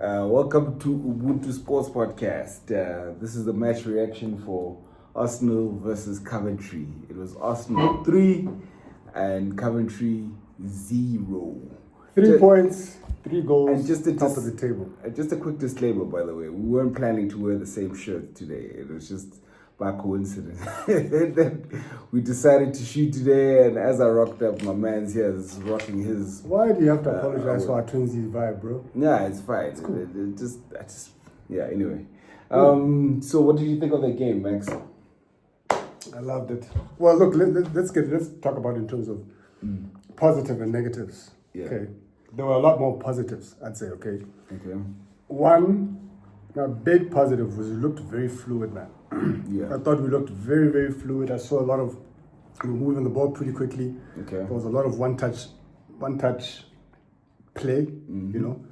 Welcome to Ubuntu Sports Podcast. This is the match reaction for Arsenal versus Coventry. It was Arsenal 3 and Coventry 0. 3 points, 3 goals, and just top of the table. Just a quick disclaimer, by the way. We weren't planning to wear the same shirt today. It was just by coincidence. Then we decided to shoot today, and as I rocked up, my man's here is rocking his. Why do you have to apologize for our Twinsy vibe, bro? Yeah, it's fine. It's cool. Anyway. So what did you think of the game, Max? I loved it. Well, look, let's talk about it in terms of positive and negatives. Yeah. Okay. There were a lot more positives, I'd say, okay? Okay. One, a big positive was we looked very fluid, man. Yeah. I thought we looked very, very fluid. I saw a lot of, we were moving the ball pretty quickly. Okay. There was a lot of one touch play, you know.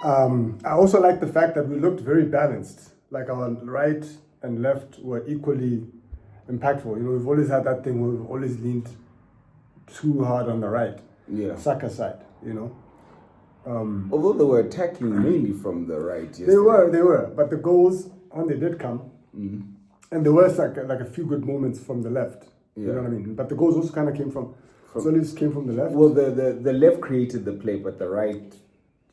I also like the fact that we looked very balanced. Like our right and left were equally impactful. You know, we've always had that thing where we've always leaned too hard on the right. Yeah. Saka side, you know. Although they were attacking mainly from the right yesterday. They were. But the goals, when they did come, and there were like a few good moments from the left. You know what I mean? But the goals also kind of came from came from the left. Well, the left created the play, but the right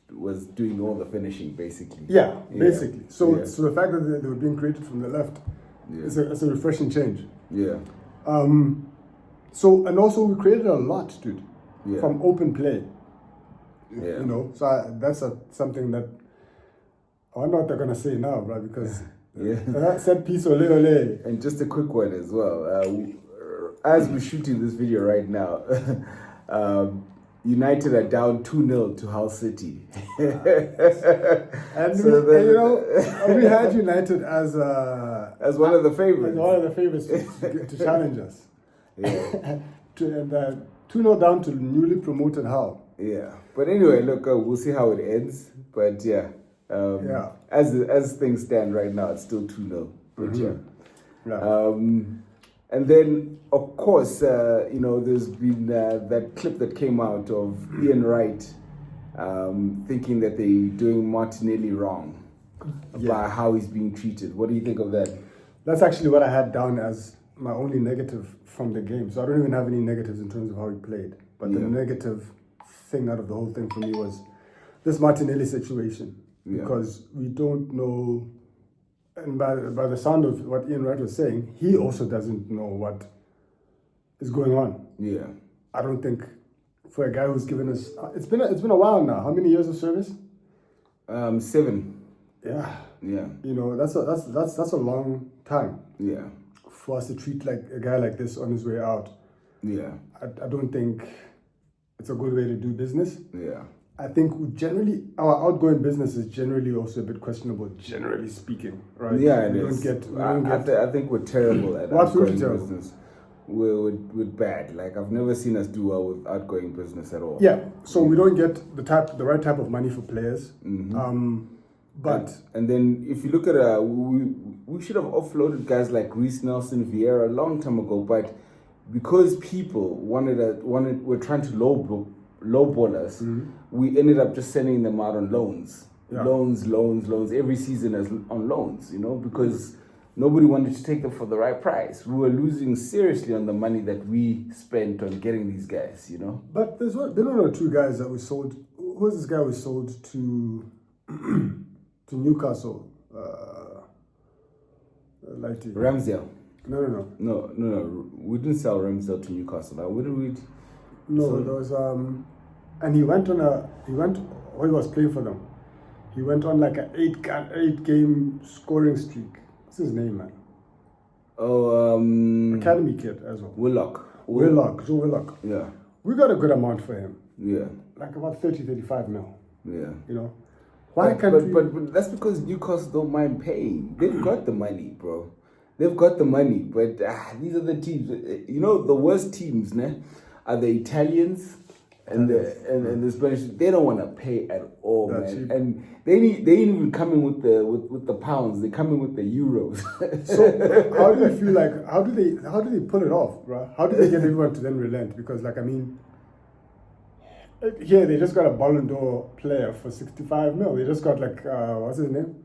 was doing all the finishing, basically. Yeah, basically. So the fact that they were being created from the left is a refreshing change. Yeah. So, and also we created a lot, dude, from open play. Yeah. You know, so that's something that I wonder what they're going to say now, bro, because that set piece ole. And just a quick one as well. As we're shooting this video right now, United are down 2-0 to Hull City. And you know, we had United as one of the favorites. As one of the favorites to challenge us. Yeah. 2-0 down to newly promoted Hull. Yeah. But anyway, look, we'll see how it ends. But as things stand right now, it's still 2-0. But and then, of course, you know, there's been that clip that came out of Ian Wright thinking that they're doing Martinelli wrong by how he's being treated. What do you think of that? That's actually what I had down as my only negative from the game. So I don't even have any negatives in terms of how he played. But the negative thing out of the whole thing for me was this Martinelli situation. Because we don't know, and by the sound of what Ian Wright was saying, he also doesn't know what is going on. Yeah. I don't think for a guy who's given us, it's been a while now. How many years of service? 7. Yeah. Yeah. You know, that's a long time. Yeah. For us to treat like a guy like this on his way out. Yeah. I don't think it's a good way to do business. Yeah. I think generally our outgoing business is generally also a bit questionable, generally speaking, right? Yeah, I think we're terrible at outgoing business. We're bad. Like I've never seen us do well with outgoing business at all. Yeah, so we don't get the right type of money for players. But and then if you look at we should have offloaded guys like Reece Nelson, Vieira a long time ago, but because people were trying to lowball us, we ended up just sending them out on loans. Loans every season as on loans, you know, because nobody wanted to take them for the right price. We were losing seriously on the money that we spent on getting these guys, you know. But there were 2 guys that we sold. Who was this guy we sold to to Newcastle? Ramsdale. No. We didn't sell Ramsdale to Newcastle. What did we? No, there was and he was playing for them. He went on like an 8 game scoring streak. What's his name, man? Oh, academy kid as well. Joe Willock. Yeah. We got a good amount for him. Yeah. Like about 35 mil. Yeah. You know? But that's because Newcastle don't mind paying. They've got the money, bro. They've got the money. But these are the teams. You know, the worst teams, are the Italians and the Spanish. They don't want to pay at all, man. Cheap. And they ain't even coming with the pounds. They coming with the euros. So how do you feel like? How do they pull it off, bro? How do they get everyone to then relent? Because like I mean, Here they just got a Ballon d'Or player for 65 mil. They just got like what's his name?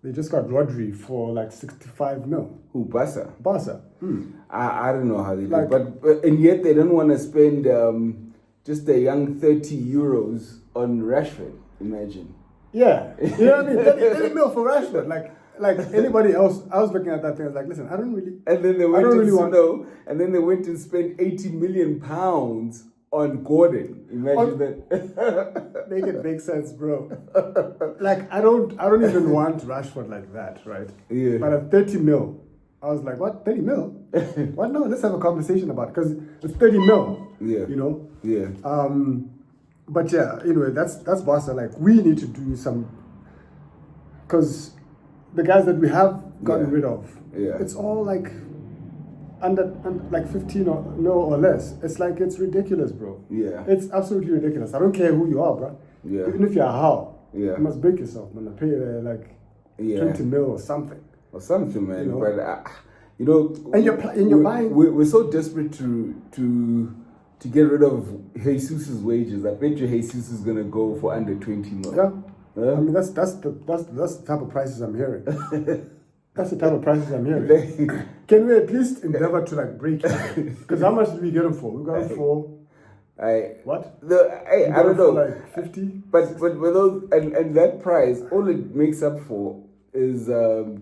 They just got Rodri for like 65 mil. Who, Barca? Barca. I don't know how they Like- do, but and yet they don't want to spend just a young 30 euros on Rashford. Imagine. Yeah, you know what I mean. 30 mil for Rashford. Like anybody else, I was looking at that thing. I was like, listen, I don't really. And then they went don't and really want- no, and then they went and spent 80 million pounds on Gordon. Imagine that. Make it make sense, bro. Like I don't even want Rashford like that, right? Yeah. But at 30 mil, I was like, what? 30 mil? What? No, let's have a conversation about it because it's 30 mil. Yeah. You know. Yeah. But yeah, anyway, that's Barca. Like we need to do some because the guys that we have gotten Yeah. rid of, Yeah. it's all like under like 15 or mil or less. It's like it's ridiculous, bro. Yeah. It's absolutely ridiculous. I don't care who you are, bro. Yeah. Even if you're a how, Yeah. you must break yourself, man. I pay like Yeah. 20 mil or something. Or something, man. You know. But you know, And you're buying- We're so desperate to get rid of Jesus's wages. I bet you Jesus is gonna go for under 20 mil. Yeah. Huh? I mean that's the type of prices I'm hearing. That's the type of prices I'm hearing. Can we at least endeavor to like break it? Because how much did we get them for? We got them for what? I We don't got them know. for like 50. But with those and that price, all it makes up for is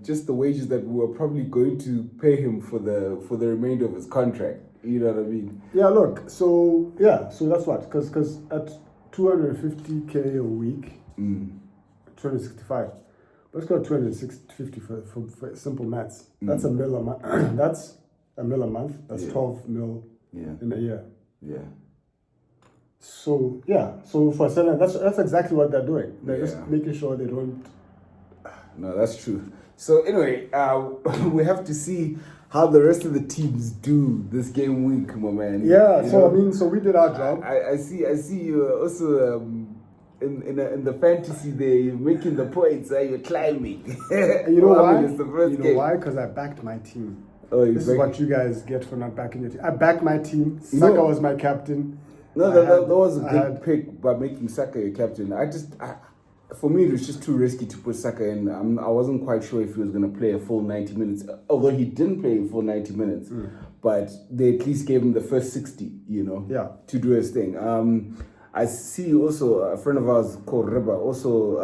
just the wages that we were probably going to pay him for the remainder of his contract. You know what I mean? Yeah, look. So that's what because at 250k a week, 265. Let's go 250 for simple maths. That's a mil a month. That's a mil a month. That's 12 mil in a year. Yeah. So so for selling, that's exactly what they're doing. They're Yeah. just making sure they don't. No, that's true. So anyway, we have to see how the rest of the teams do this game week, my man. Yeah. You So know? I mean, so we did our job. I see you also in the fantasy there. You're making the points. You're climbing. And you know Well, I why? mean, it's the first You know game. why? Because I backed my team. Oh, This is what you guys get for not backing your team. I backed my team. You Saka know- was my captain. No, I that had- was a I good had- pick by making Saka your captain. For me, it was just too risky to put Saka in. I wasn't quite sure if he was going to play a full 90 minutes, although he didn't play a full 90 minutes. But they at least gave him the first 60, Yeah. to do his thing. I see also a friend of ours called Reba also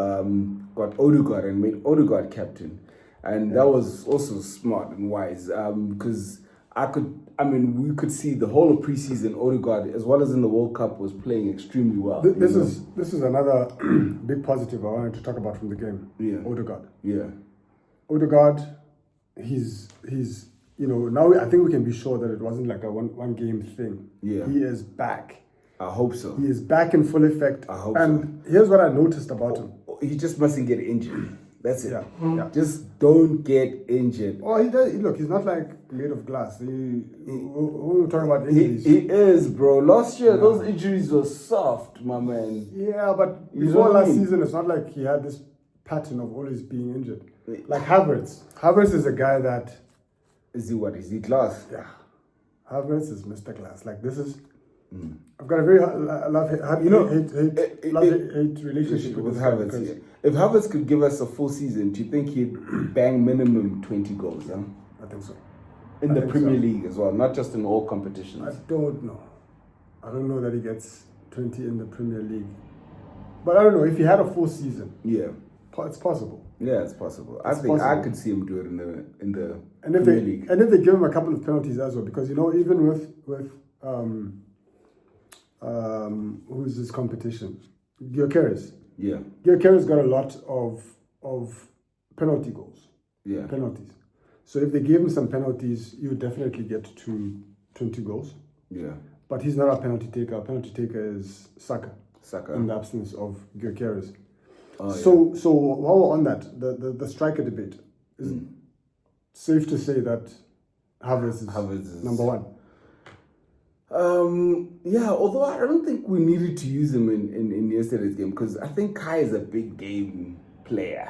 got Odegaard and made Odegaard captain. And that was also smart and wise because we could see the whole of preseason Odegaard, as well as in the World Cup, was playing extremely well. This is another big positive I wanted to talk about from the game. Yeah. Odegaard. Yeah. Odegaard, he's now I think we can be sure that it wasn't like a one game thing. Yeah. He is back. I hope so. He is back in full effect. I hope and here's what I noticed about him. He just mustn't get injured. That's it. Yeah. Just don't get injured. Oh, he does. Look, he's not like made of glass. We're talking about He injuries. is, bro. Last year, those injuries were soft, my man. Yeah, but You before know what I last mean? season, it's not like he had this pattern of always being injured. Like Havertz. Havertz is a guy that, Is he what? Is he glass? yeah, Havertz is Mr. Glass. Like this is, I've got a very love-hate relationship With this guy Havertz, because yeah. If Havertz could give us a full season, do you think he'd bang minimum 20 goals? Huh? I think so. In I the think Premier so. League as well, not just in all I competitions. don't know. I don't know that he gets 20 in the Premier League. But I don't know, if he had a full season, Yeah. it's possible. Yeah, it's possible. I It's think I possible. could see him do it in the And if Premier League. they give him a couple of penalties as well, because even with who's his competition? Gyökeres. Yeah. Gyökeres got a lot of penalty goals. Yeah. Penalties. So if they gave him some penalties, you would definitely get to 20 goals. Yeah. But he's not a penalty taker. A penalty taker is Saka Saka. in the absence of Gyökeres. Oh, yeah. So while we're on that, the striker debate, is it safe to say that Havertz is number one? Yeah, although I don't think we needed to use him in yesterday's game because I think Kai is a big game player.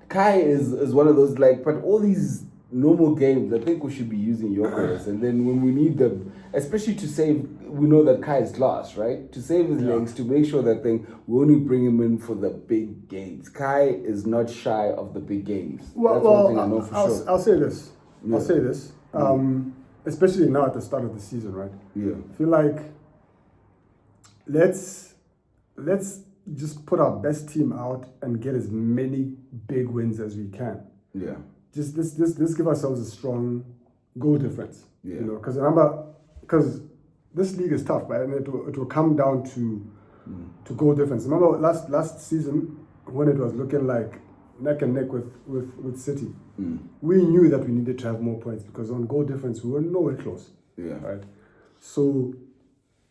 Kai is one of those but all these normal games, I think we should be using Gyökeres, and then when we need them, especially to save, we know that Kai is lost, right? To save his legs, to make sure that thing, we only bring him in for the big games. Kai is not shy of the big games. That's one thing I know for sure. I'll say this. I'll say this. Especially now at the start of the season, right? Yeah. I feel like let's just put our best team out and get as many big wins as we can. Yeah. Just let's give ourselves a strong goal difference. Yeah. You know, because this league is tough, but it will come down to goal difference. Remember last season when it was looking like neck and neck with City, we knew that we needed to have more points because on goal difference we were nowhere close. Yeah. Right. So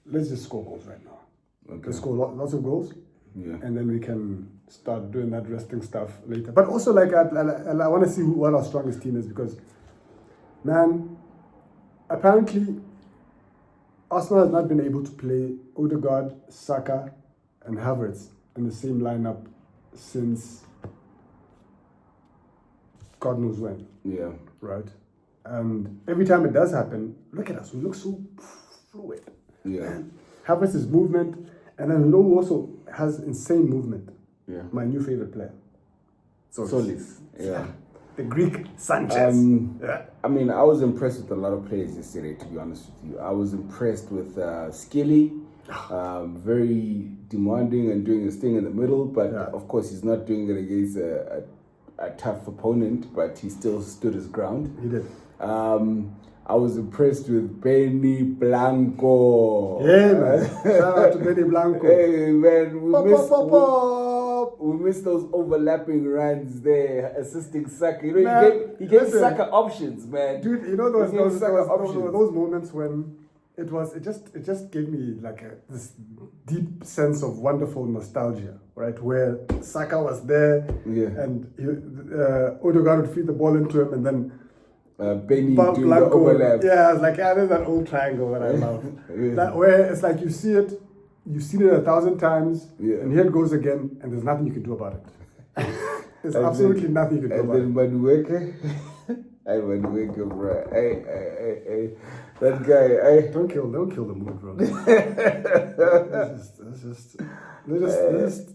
let's just score goals right now. Okay. Let's score lots of goals. Yeah. And then we can start doing that resting stuff later. But also, like, I want to see what our strongest team is because, man, apparently Arsenal has not been able to play Odegaard, Saka, and Havertz in the same lineup since God knows when. Yeah. Right? And every time it does happen, look at us. We look so fluid. Yeah. Havertz's movement, and then Lowe also has insane movement. Yeah. My new favorite player. Solis. Yeah. The Greek Sanchez. Yeah. I mean, I was impressed with a lot of players yesterday, to be honest with you. I was impressed with Skilly, very demanding and doing his thing in the middle, but of course he's not doing it against a tough opponent, but he still stood his ground. He did. I was impressed with Benny Blanco. Yeah, man. Shout out to Benny Blanco. Hey, man, we missed those overlapping runs there, assisting Saka. You know, Man, he gave listen. Saka options, man. Dude, you know those options. moments when it just gave me like this deep sense of wonderful nostalgia, right? Where Saka was there, and Odegaard would feed the ball into him, and then Benny doing the overlap. Yeah, I was like, there's that old triangle that I love. That where it's like you see it, you've seen it 1,000 times, and here it goes again, and there's nothing you can do about it. There's absolutely nothing you can do about it. And then Madueke, bro. Hey, that guy. Don't kill the mood, bro. let's just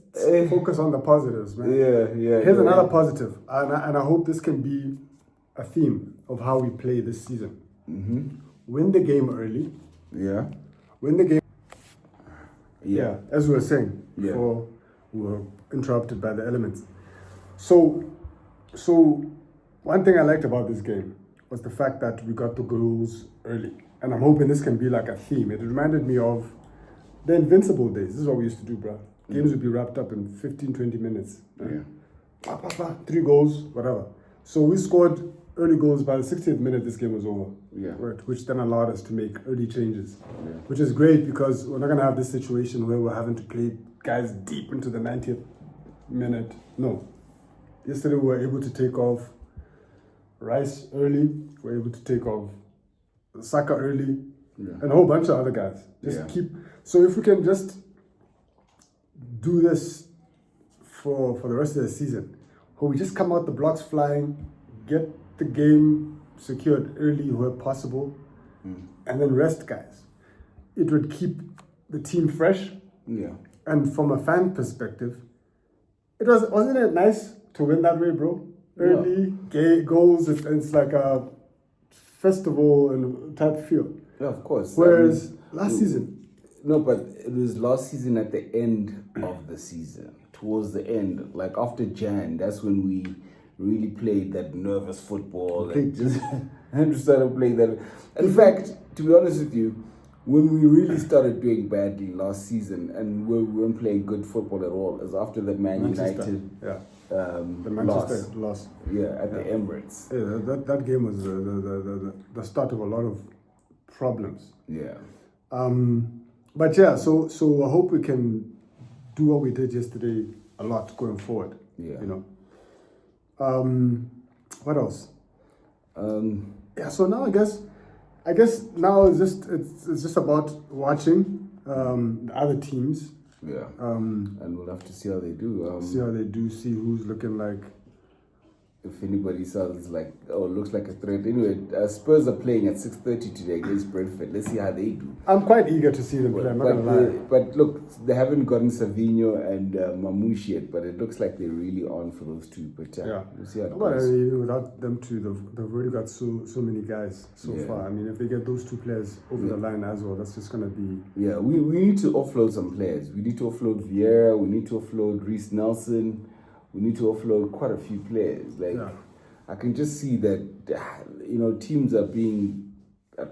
focus on the positives, man. Yeah. Here's another positive, and I hope this can be a theme of how we play this season. Win the game early. Yeah. Win the game. Yeah. As we were saying before, we were interrupted by the elements. So one thing I liked about this game was the fact that we got the goals early. And I'm hoping this can be like a theme. It reminded me of the Invincible days. This is what we used to do, bro. Games would be wrapped up in 15, 20 minutes. Yeah. 3 goals, whatever. So we scored early goals. By the 60th minute, this game was over. Yeah. Right, which then allowed us to make early changes. Yeah. Which is great because we're not going to have this situation where we're having to play guys deep into the 90th minute. No. Yesterday we were able to take off Rice early. We were able to take off Saka early. Yeah. And a whole bunch of other guys. So if we can just do this for the rest of the season, where we just come out the blocks flying, get the game secured early where possible, and then rest guys. It would keep the team fresh. Yeah. And from a fan perspective, wasn't it nice to win that way, bro? Early goals, it's like a festival and type feel. Yeah, of course. Whereas last season. No, but it was last season at the end of the season. Towards the end, like after Jan, that's when we really played that nervous football and just started playing that. In fact, to be honest with you, when we really started doing badly last season and we weren't playing good football at all, is after the United the Manchester loss. Yeah, at the Emirates. Yeah, that game was the start of a lot of problems. Yeah. But yeah, so I hope we can do what we did yesterday a lot going forward. Yeah. You know. What else? So now I guess now it's just about watching the other teams. Yeah. And we'll have to see how they do. See how they do. See who's looking like if anybody sounds like, looks like a threat. Anyway, Spurs are playing at 6:30 today against Brentford. Let's see how they do. I'm quite eager to see them play. I'm not gonna lie. But look, they haven't gotten Savinho and Mamouche yet, but it looks like they're really on for those two. But we'll see how it goes. Without them two, they've already got so many guys so far. I mean, if they get those two players over the line as well, that's just gonna be. Yeah, we need to offload some players. We need to offload Vieira. We need to offload Reece Nelson. We need to offload quite a few players. I can just see that, teams are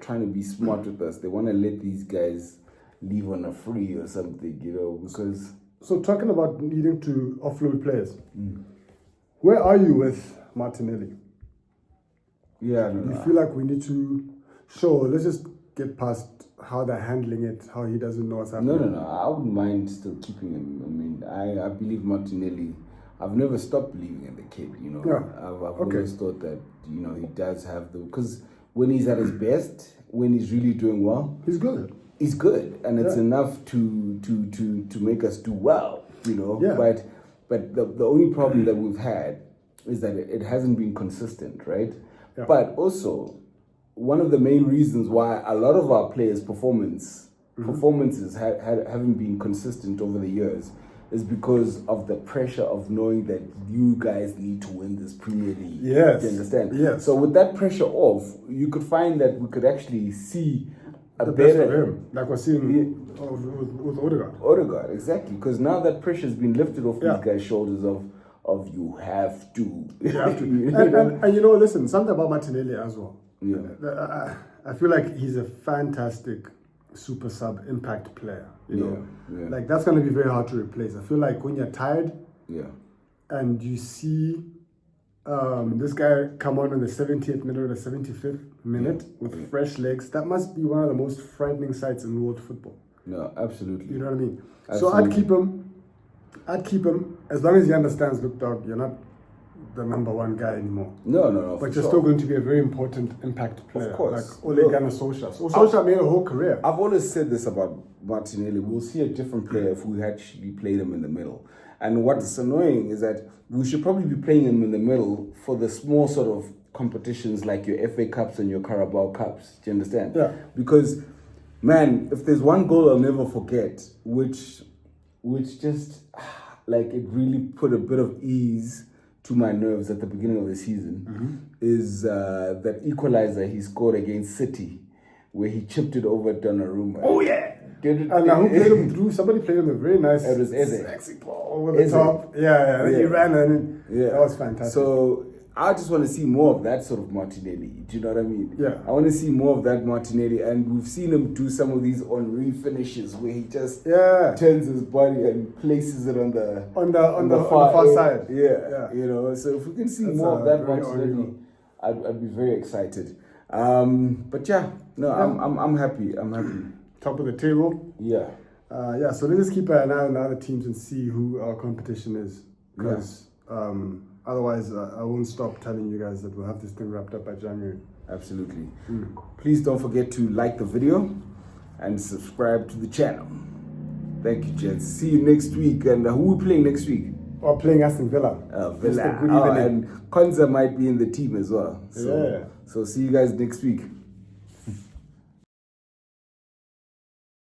trying to be smart with us. They want to let these guys leave on a free or something, because... So talking about needing to offload players, where are you with Martinelli? Yeah, You feel like we need to... Sure, let's just get past how they're handling it, how he doesn't know what's happening. No. I wouldn't mind still keeping him. I mean, I believe Martinelli... I've never stopped believing in the kid, I've always thought that, he does have because when he's at his best, when he's really doing well, he's good. He's good, and it's enough to make us do well, Yeah. But the only problem that we've had is that it hasn't been consistent, right? Yeah. But also, one of the main reasons why a lot of our players' performances haven't been consistent over the years is because of the pressure of knowing that you guys need to win this Premier League. Yes. Do you understand? Yes. So with that pressure off, you could find that we could actually see the best of him, like we're seeing with Odegaard. Odegaard, exactly. Because now that pressure's been lifted off these guys' shoulders of you have to. You have to. and listen, something about Martinelli as well. Yeah. I feel like he's a fantastic super sub impact player. Like that's going to be very hard to replace. I feel like when you're tired, and you see this guy come on in the 70th minute or the 75th minute with fresh legs, that must be one of the most frightening sights in world football. No, absolutely. You know what I mean? Absolutely. So I'd keep him as long as he understands. Look, dog, you're not the number one guy anymore. No. But you're still going to be a very important impact player. Of course. Like Ole Gunnar Solskjaer. So Solskjaer made a whole career. I've always said this about Martinelli. We'll see a different player if we actually played him in the middle. And what's annoying is that we should probably be playing him in the middle for the small sort of competitions like your FA Cups and your Carabao Cups. Do you understand? Yeah. Because, man, if there's one goal I'll never forget, which just, it really put a bit of ease to my nerves at the beginning of the season, is that equalizer he scored against City, where he chipped it over Donnarumma. Oh yeah! And now who played him through? Somebody played him a very nice, sexy ball over the top. Yeah. He ran and that was fantastic. So I just want to see more of that sort of Martinelli. Do you know what I mean? Yeah. I want to see more of that Martinelli, and we've seen him do some of these Henry finishes where he just turns his body and places it on the far side. Yeah. So if we can see more of that Martinelli, I'd be very excited. But I'm happy. Top of the table. Yeah. So let's just keep an eye on the other teams and see who our competition is. Because otherwise, I won't stop telling you guys that we'll have this thing wrapped up by January. Absolutely. Please don't forget to like the video and subscribe to the channel. Thank you, gents. See you next week. And who are we playing next week? We're playing Aston Villa. Villa. And Konza might be in the team as well. So see you guys next week.